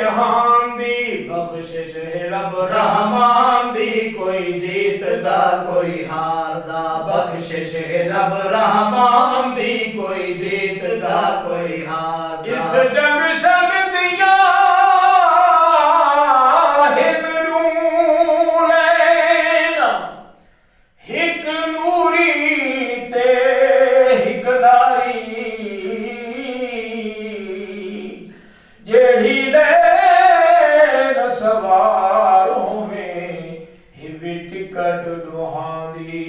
जहान दी बख्शिश है रब रहमान दी। कोई जीतदा कोई हारदा बख्शिश है रब रहमान दी। कोई जीतदा कोई हारदा। इस जंक्शन दिया हिक नूरी ते हिक दारी जेड़ी ले सवारों में हिवी टिकट दुहांदी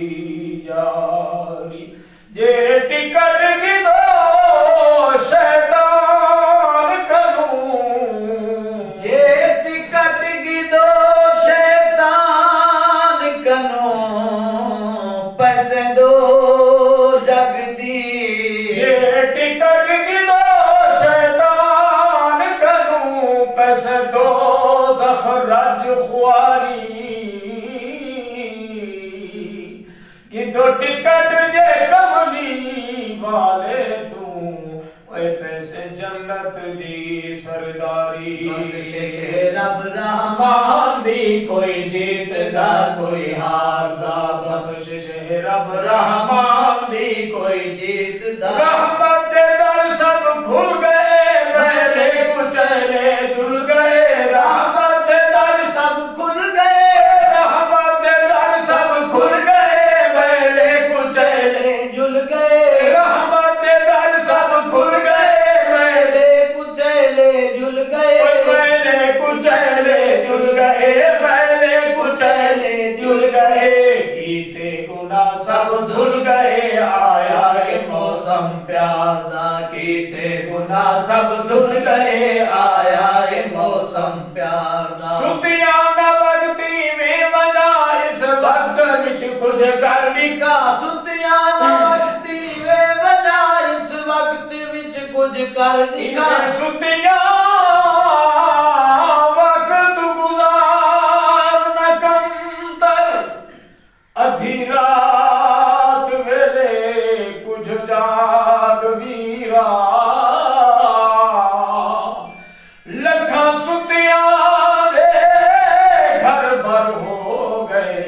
जारी। जे टिकट गिदो शैतान कनू। जे टिकट गिदो शैतान कनू पैसे दो जगदी। ये टिकट गिदो शैतान कनू पैसे दो ज़खरज ख्वारी। गिदो टिकट जे कमली वाले तू ओए पैसे जन्नत दी सरदारी। बख्शिश रब रहमान दी कोई जीतदा कोई हारदा। बख्शिश रब रहमान दी कोई जीतदा। रहमत दे दर सब खुल गए मैले कुचले जुल गए। रहमत दे दर सब खुल गए। रहमत दे दर सब खुल गए मैले कुचले जुल गए। रहमत दे दर सब खुल गए मैले कुचले जुल गए। मैले कुचले जुल गए मैले कुचले जुल गए। कीते गुनाह सब धुल गए आया है मौसम प्यार दा। कीते गुनाह सब धुल गए आया है मौसम प्यार दा। सुतिया न वक्ती में वजह इस वक्त विच कुछ कर निका। सुतिया न वक्ती में वजह इस वक्त विच कुछ कर निका। सुतिया वक्त गुजार न कमतर अधी रात वेले कुछ जाग वीरा। लखा सुतिया दे घर भर हो गए।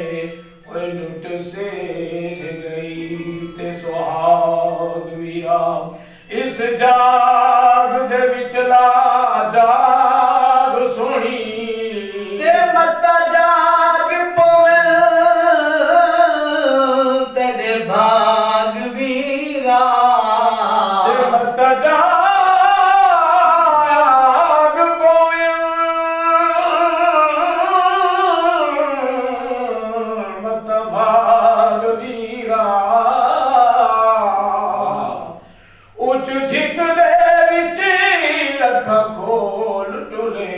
कोई लुट सेज गई ते सुहाग वीरा। इस जाग दे विचला जाग सोनी ते मता जाग पोवे तेरे भाग वीरा। ते मता जाग पोवे मता भाग वीरा। उच झिक दे विच अखां खोल टुरे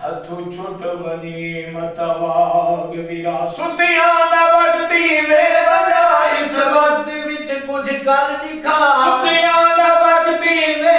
हथू छुट वनी मत वाग वीरा। सुतिया न वक्ती वे वजा इस वक्त विच कुछ कर दिखा। सुतिया न वक्ती वे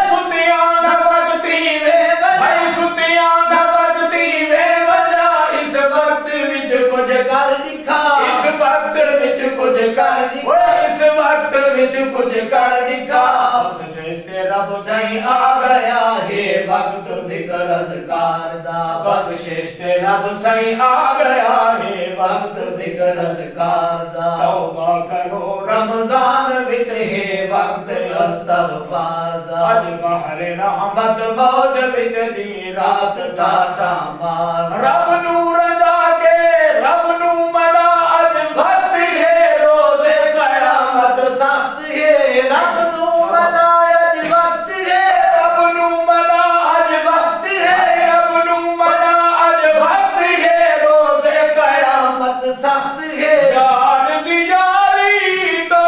सुतिया न वक्ती वे भाई सुतिया न वक्ती वे वजा इस वक्त विच कुछ कर दिखा। इस वक्त विच कुछ कर दिखा। इस वक्त विच कुछ कर दिखा। बख्शिश ते रब सही आ गया है वक्त जिक्र अज़कार दा। बख्शिश ते रब सही आ गया है वक्त जिक्र अज़कार दा। तौबा करो रमजान विच है वक्त अस्तगफार दा। अज बहर रहमत मौज विच दी रात ठाठा मार। रब नू रजा के रब नू मना अज वक्त है रोज़े क़यामत सख्त है। रब नू मना अज वक्त है। रब नू मना अज वक्त है। रब नू मना अज वक्त है रोज़े क़यामत सख्त है। यार दी यारी तो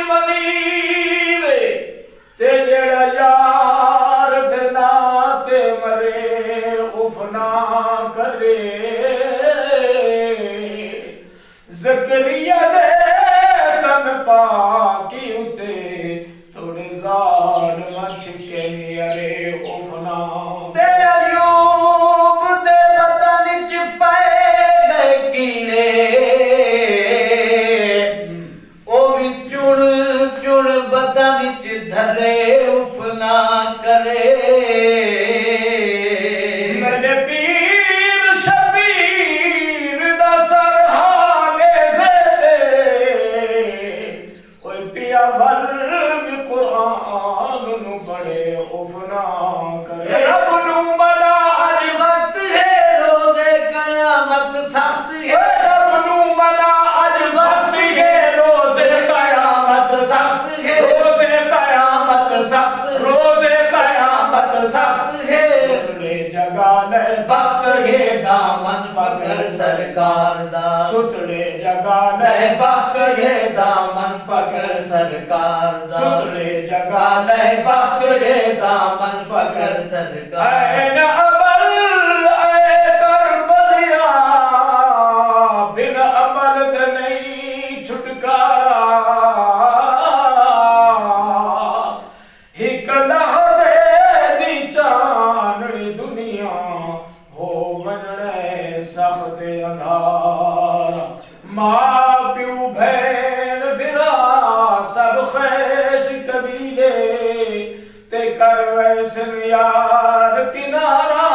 मनी वे ते जेड़ा यार दे नाते मरे उफ ना करे। ज़करिया दे तन पाकी उते थोड़े ज़ान मच के मेरे उफना। ते अयूब दे बदन च पाए गए कीड़े ओ भी चुड़ चुड़ बदन च धरे उफना करे। खौफ ना करे। रब नू मना अज वक्त है रोजे कयामत सख्त है। रब नू मना अज वक्त है रोजे कयामत सख्त है। रोजे कयामत सख्त, रोजे कयामत सख्त है। सुतले जगा ले वक्त है दामन पकड़ सरकार दा। सुतले जगा ले वक्त है दामन पकड़ सरकार दा। सुतले जगा ले वक्त है दामन पकड़ सरकार। ऐन अमल ऐ करबलिया बिन अमल दे नहीं छुटकारा। हिक लहदे दी चाननी दुनिया हो वञणे सख्त अंधारा। मां प्यू भेण बिरा सब ख़ैश कबीले ते कर वैसन यार किनारा।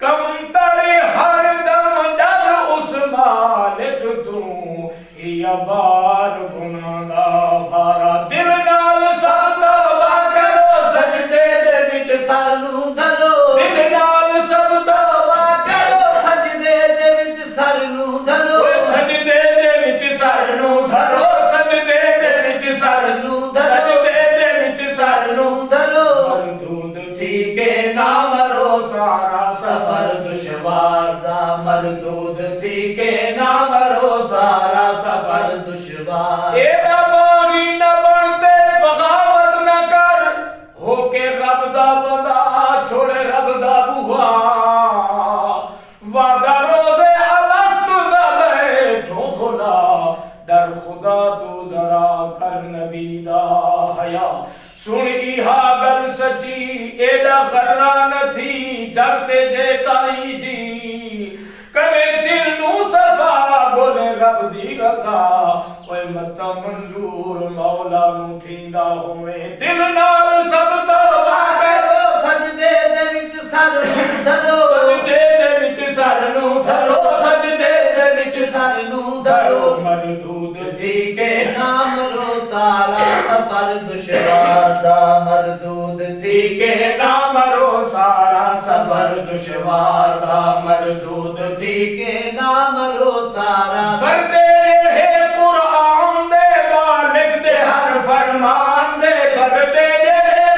कम तरे हर दम डर उस मालिक तू या बार गुनाह दा भारा। दिल नाल सब तौबा करो सजदे दे विच सर नू धरो। दिल नाल सब तौबा करो सजदे दे विच सर नू धरो। सजदे दे विच सर नू धरो। सजदे दे विच सर नू धरो। सजदे दे विच सर नू धरो। मरदूद थी के ना मरो सारा सफर दुश्वार दा। मरदूद थी के ना मरो सारा सफर दुश्वार। एदा बागी न बनते बगावत न कर होके रब दा बंदा छोड़े रब दा बुआ। वादा रोजे अलस्तु दा बैठो खुदा डर खुदा तू जरा कर नबी दा हया। सुन इहा गल सची एदा गर्रा न थी जगते जे ताई जी। करे दिल नू सफा बोले रब दी रजा। ओए मत मंजूर मौला नू थींदा होवे। दिल नाल सब तौबा करो सजदे दे विच सर नू धरो। सजदे दे विच सर नू धरो। सजदे दे विच सर नू धरो। मरदूद थी के नाम रो सारा सफर दुश्वार दा। मरदूद थी के नाम रो सारा सफर दुश्वार दा। मरदूद थी के नाम रो सारा। फरदे है कुरान दे मालिक दे हर फरमान दे। फरदे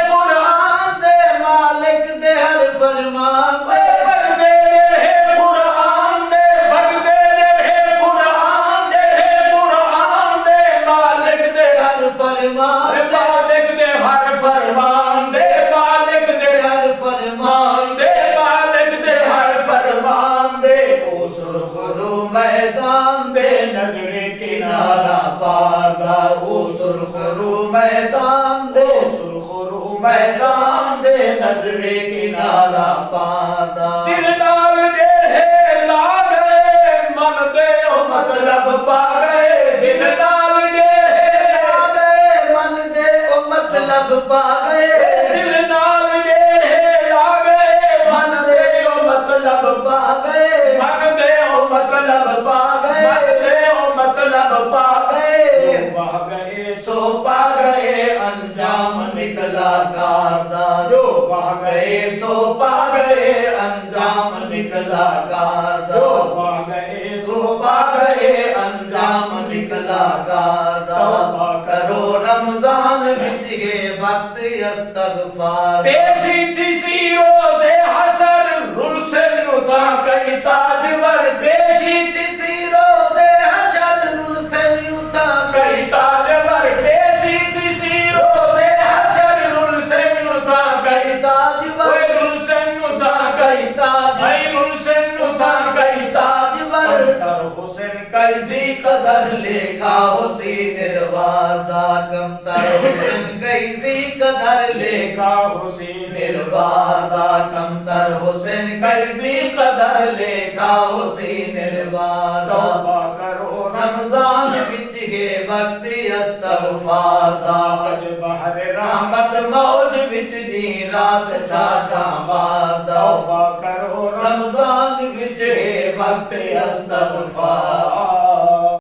कुरान दे मालिक दे हर फरमान दे। फरदे है कुरान दे। फरदे है कुरान दे। कुरान दे मालिक दे हर फरमान दे। मालिक दे हर फरमान दे। मालिक दे हर फरमान दे। मालिक दे हर फरमान दे। ओ सुरखरू मैदान दे नजरे किनारा पार दा। ओ सुरखरू मैदान दे। सुरखरू मैदान दे नजरे किनारा पार दा। दिल नाल जेड़े ला गए मन दे ओ मतलब पा गए। दिल नाल जेड़े ला गए मन दे ओ मतलब पा गए। दिल नाल जेड़े ला गए मन दे ओ मतलब पा गए। मन दे ओ मतलब पा गए। मन दे ओ मतलब पा गए। पा गए सो पा गए अंजाम निकला कार दा। जो पा गए सो पा गए अंजाम निकला कार दा। जो पा गए सो पा गए अंजाम निकला कार दा। तौबा करो रमजान विच ये वक्त इस्तगफार। पेशी थी सी रोज़े हशर रुल से नुता कई ताजवर। पेशी थी सी रोज़े हशर रुल से नुता कई ताजवर। पेशी थी सी रोज़े हशर रुल से नुता कई ताजवर। रुल से नुता कई ताज। रुल से नुता कई ताजवर। कर हुसैन कई कैसी कदर लेखा हुसैन निर्वार दा। कम तर हुसैन कैसी कदर लेखा हुसैन निर्वार दा। कम तर हुसैन कैसी कदर लेखा हुसैन निर्वार दा। तौबा करो रमजान विच है वक्त इस्तगफार दा। अज बहर रहमत मौज विच दी रात ठाठा मार दा। तौबा करो रमजान विच है वक्त इस्तगफार